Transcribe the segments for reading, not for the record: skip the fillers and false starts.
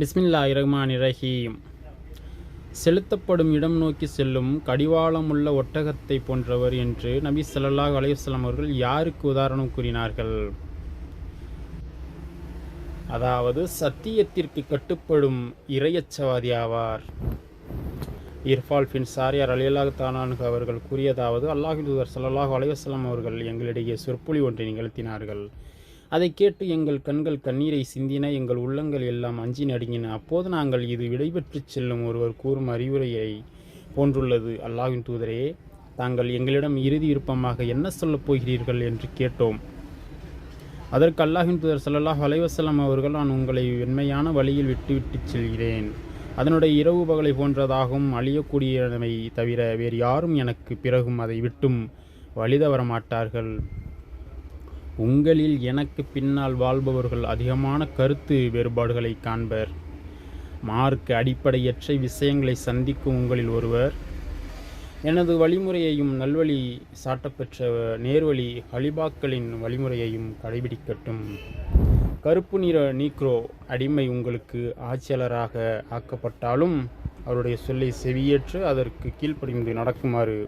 பிஸ்மில்லாஹிர்ரஹ்மானிர்ரஹீம். செலுத்தப்படும் இடம் நோக்கி செல்லும் கடிவாளமுள்ள ஒட்டகத்தை போன்றவர் என்று நபி ஸல்லல்லாஹு அலைஹி வஸல்லம் அவர்கள் யாருக்கு உதாரணம் கூறினார்கள்? அதாவது சத்தியத்திற்கு கட்டுப்படும் இறையச்சவாதி ஆவார். இர்ஃபால் பின் சாரியார் ரலியல்லாஹு தஆலா அன்ஹு அவர்கள் கூறியதாவது, அல்லாஹ்வின் தூதர் ஸல்லல்லாஹு அலைஹி வஸல்லம் அவர்கள் எங்களிடையே சொற்பொழி ஒன்றை நிகழ்த்தினார்கள். அதை கேட்டு எங்கள் கண்கள் கண்ணீரை சிந்தின, எங்கள் உள்ளங்கள் எல்லாம் அஞ்சி நடுங்கின. அப்போது நாங்கள், இது விடைபெற்று செல்லும் ஒருவர் கூறும் அறிவுரையை போன்றுள்ளது. அல்லாஹ்வின் தூதரே, தாங்கள் எங்களிடம் இறுதி விருப்பமாக என்ன சொல்லப் போகிறீர்கள் என்று கேட்டோம். அதற்கு அல்லாஹ்வின் தூதர் ஸல்லல்லாஹு அலைஹி வஸல்லம் அவர்கள், நான் உங்களை வெண்மையான வழியில் விட்டுவிட்டு செல்கிறேன். அதனுடைய இரவு பகலை போன்றதாகவும் அழியக்கூடியவை தவிர வேறு யாரும் எனக்கு பிறகும் அதை விட்டும் வழிதவர மாட்டார்கள். உங்களில் எனக்கு பின்னால் வாழ்பவர்கள் அதிகமான கருத்து வேறுபாடுகளை காண்பர். மார்க்க அடிப்படையற்ற விஷயங்களை சந்திக்கும் உங்களில் ஒருவர் எனது வழிமுறையையும் நல்வழி சாட்டப்பெற்ற நேர்வழி ஹலிபாக்களின் வழிமுறையையும் கடைபிடிக்கட்டும். கருப்பு நிற நீக்ரோ அடிமை உங்களுக்கு ஆட்சியாளராக ஆக்கப்பட்டாலும் அவருடைய சொல்லை செவியேற்று அதற்கு கீழ்ப்படிந்து நடக்குமாறு,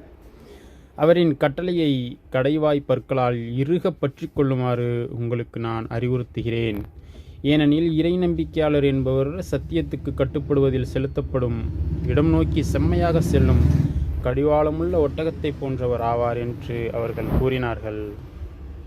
அவரின் கட்டளையை கடைவாய் பற்களால் இறுக பற்றி கொள்ளுமாறு உங்களுக்கு நான் அறிவுறுத்துகிறேன். ஏனெனில் இறை நம்பிக்கையாளர் என்பவர் சத்தியத்துக்கு கட்டுப்படுவதில் செலுத்தப்படும் இடம் நோக்கி செம்மையாக செல்லும் கடிவாளமுள்ள ஒட்டகத்தை போன்றவர் ஆவார் என்று அவர்கள் கூறினார்கள்.